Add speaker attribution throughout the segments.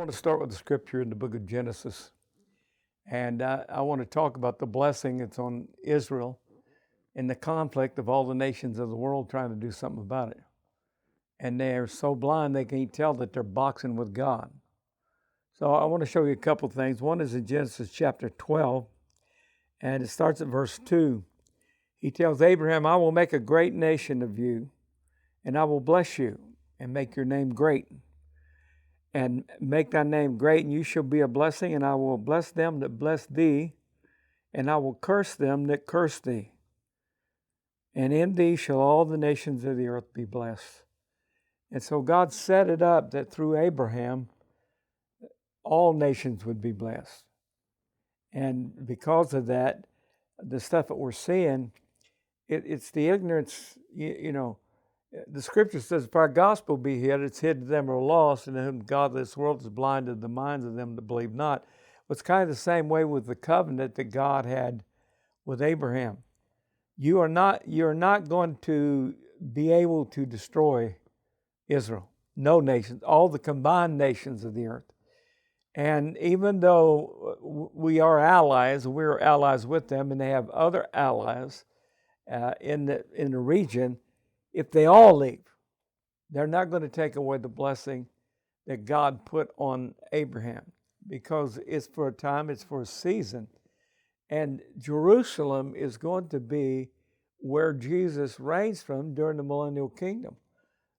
Speaker 1: want to start with the scripture in the book of Genesis. And I want to talk about the blessing that's on Israel and the conflict of all the nations of the world trying to do something about it. And they are so blind they can't tell that they're boxing with God. So I want to show you a couple things. One is in Genesis chapter 12, and it starts at verse 2. He tells Abraham, I will make a great nation of you, and I will bless you and make your name great. And make thy name great, and you shall be a blessing, and I will bless them that bless thee, and I will curse them that curse thee. And in thee shall all the nations of the earth be blessed. And so God set it up that through Abraham, all nations would be blessed. And because of that, the stuff that we're seeing, it's the ignorance, the scripture says, if our gospel be hid, it's hid to them who are lost, and in whom God of this world has blinded the minds of them that believe not. Well, it's kind of the same way with the covenant that God had with Abraham. You're not going to be able to destroy Israel. No nations, all the combined nations of the earth. And even though we are allies, we're allies with them, and they have other allies in the region, if they all leave, they're not going to take away the blessing that God put on Abraham, because it's for a time, it's for a season. And Jerusalem is going to be where Jesus reigns from during the millennial kingdom.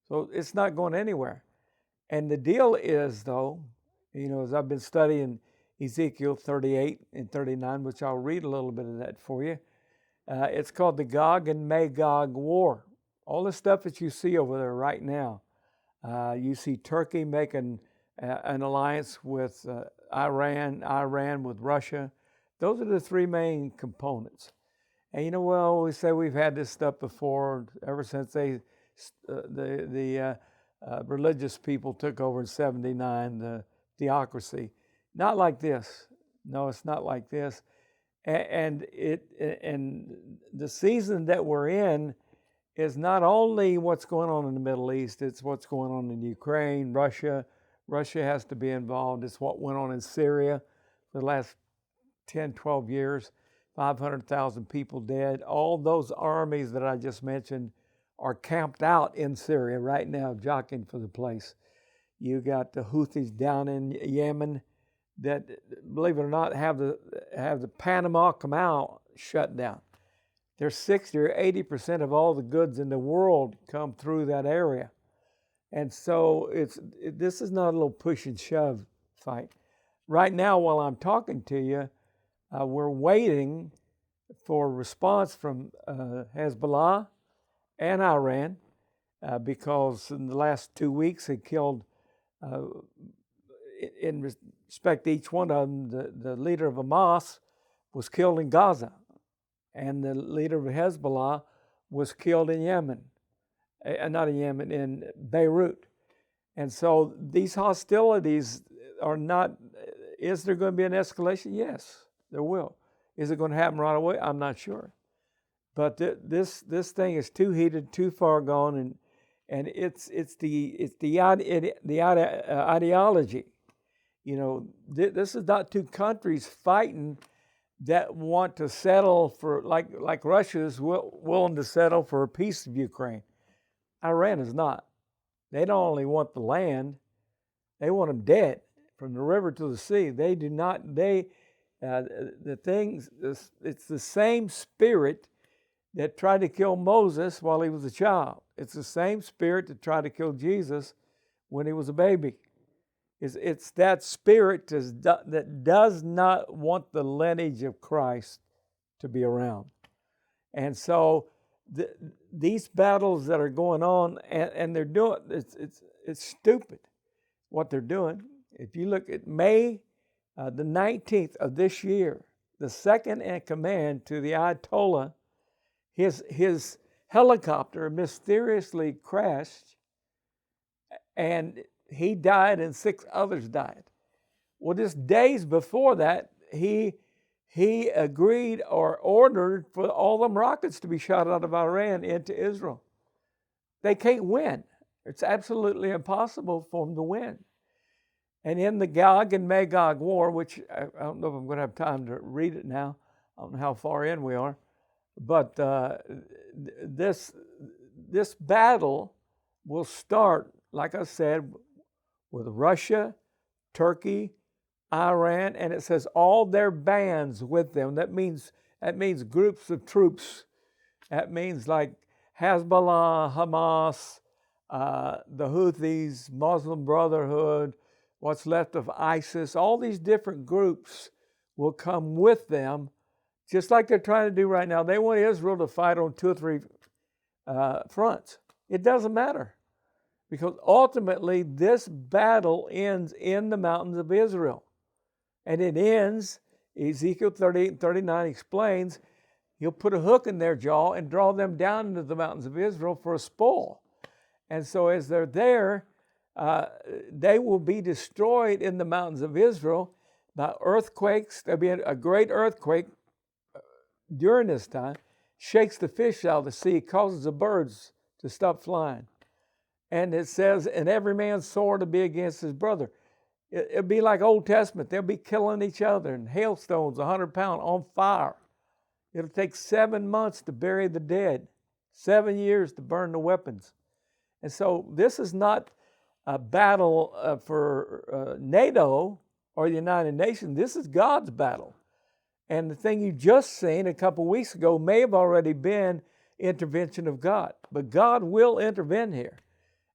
Speaker 1: So it's not going anywhere. And the deal is, though, as I've been studying Ezekiel 38 and 39, which I'll read a little bit of that for you, it's called the Gog and Magog War. All the stuff that you see over there right now, you see Turkey making an alliance with Iran with Russia. Those are the three main components. And we say we've had this stuff before, ever since the religious people took over in 79, the theocracy. Not like this. No, it's not like this. And the season that we're in is not only what's going on in the Middle East, it's what's going on in Ukraine, Russia. Russia has to be involved. It's what went on in Syria for the last 10, 12 years, 500,000 people dead. All those armies that I just mentioned are camped out in Syria right now, jockeying for the place. You got the Houthis down in Yemen that, believe it or not, have the Panama Canal shut down. There's 60 or 80% of all the goods in the world come through that area. And so this is not a little push and shove fight. Right now, while I'm talking to you, we're waiting for a response from Hezbollah and Iran because in the last 2 weeks they killed, in respect to each one of them, the leader of Hamas was killed in Gaza. And the leader of Hezbollah was killed in Yemen, not in Yemen, in Beirut. And so these hostilities are not, is there going to be an escalation? Yes, there will. Is it going to happen right away? I'm not sure. But this thing is too heated, too far gone, and it's the ideology. This is not two countries fighting that want to settle for, like Russia is willing to settle for a piece of Ukraine. Iran is not. They don't only want the land, they want them dead from the river to the sea. They do not, it's the same spirit that tried to kill Moses while he was a child. It's the same spirit that tried to kill Jesus when he was a baby. It's that spirit that does not want the lineage of Christ to be around. And so these battles that are going on, and they're doing, it's stupid what they're doing. If you look at May the 19th of this year, the second in command to the Ayatollah, his helicopter mysteriously crashed, and he died and 6 others died. Well, just days before that, he agreed or ordered for all them rockets to be shot out of Iran into Israel. They can't win. It's absolutely impossible for them to win. And in the Gog and Magog war, which I don't know if I'm going to have time to read it now. I don't know how far in we are. But this battle will start, like I said, with Russia, Turkey, Iran, and it says all their bands with them. That means groups of troops. That means like Hezbollah, Hamas, the Houthis, Muslim Brotherhood, what's left of ISIS. All these different groups will come with them, just like they're trying to do right now. They want Israel to fight on 2 or 3 fronts. It doesn't matter, because ultimately this battle ends in the mountains of Israel. And it ends, Ezekiel 38 and 39 explains, he'll put a hook in their jaw and draw them down into the mountains of Israel for a spoil. And so as they're there, they will be destroyed in the mountains of Israel by earthquakes. There'll be a great earthquake during this time, shakes the fish out of the sea, causes the birds to stop flying. And it says, and every man's sword will be against his brother. It'll be like Old Testament. They'll be killing each other, and hailstones, 100-pound, on fire. It'll take 7 months to bury the dead, 7 years to burn the weapons. And so this is not a battle for NATO or the United Nations. This is God's battle. And the thing you just seen a couple weeks ago may have already been intervention of God. But God will intervene here.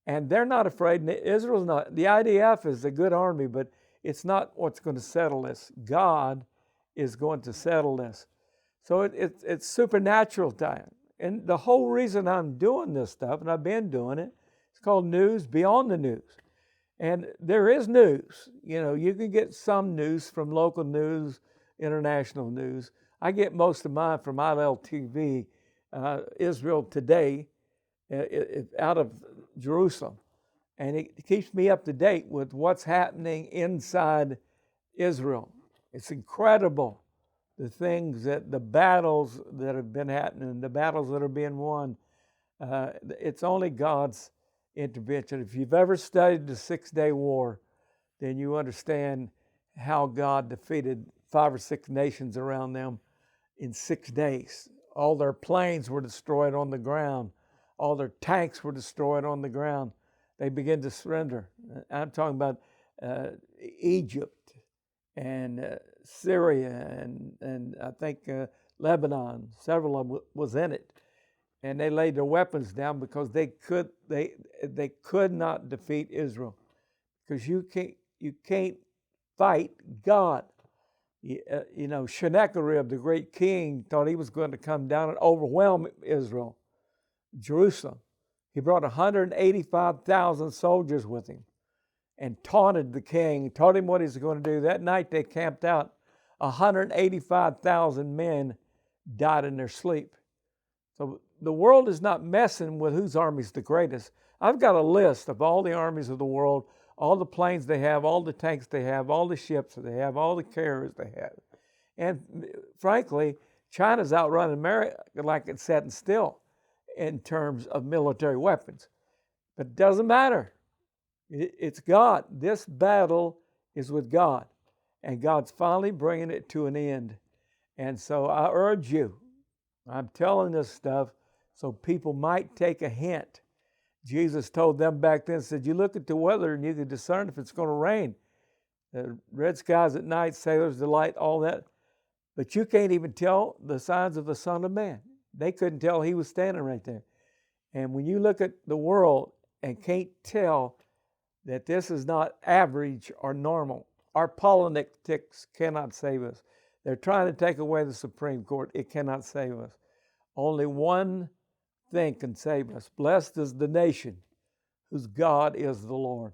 Speaker 1: And they're not afraid. Israel's not. The IDF is a good army, but it's not what's going to settle this. God is going to settle this. So it's supernatural time. And the whole reason I'm doing this stuff, and I've been doing it, it's called News Beyond the News. And there is news. You know, you can get some news from local news, international news. I get most of mine from ILTV, Israel Today, out of Jerusalem. And it keeps me up to date with what's happening inside Israel. It's incredible, the things the battles that have been happening, the battles that are being won. It's only God's intervention. If you've ever studied the 6-day war, then you understand how God defeated 5 or 6 nations around them in 6 days. All their planes were destroyed on the ground. All their tanks were destroyed on the ground. They began to surrender. I'm talking about Egypt and Syria and I think Lebanon. Several of them was in it. And they laid their weapons down because they could not defeat Israel, because you can't fight God. You know, Sennacherib, the great king, thought he was going to come down and overwhelm Israel, Jerusalem. He brought 185,000 soldiers with him and taunted the king, told him what he was going to do. That night they camped out. 185,000 men died in their sleep. So the world is not messing with whose army's the greatest. I've got a list of all the armies of the world, all the planes they have, all the tanks they have, all the ships that they have, all the carriers they have. And frankly, China's outrunning America like it's sitting still in terms of military weapons. But it doesn't matter. It's God. This battle is with God. And God's finally bringing it to an end. And so I urge you, I'm telling this stuff so people might take a hint. Jesus told them back then, said, you look at the weather and you can discern if it's going to rain. Red skies at night, sailor's delight, all that. But you can't even tell the signs of the Son of Man. They couldn't tell he was standing right there. And when you look at the world and can't tell that this is not average or normal, our politics cannot save us. They're trying to take away the Supreme Court. It cannot save us. Only one thing can save us. Blessed is the nation whose God is the Lord.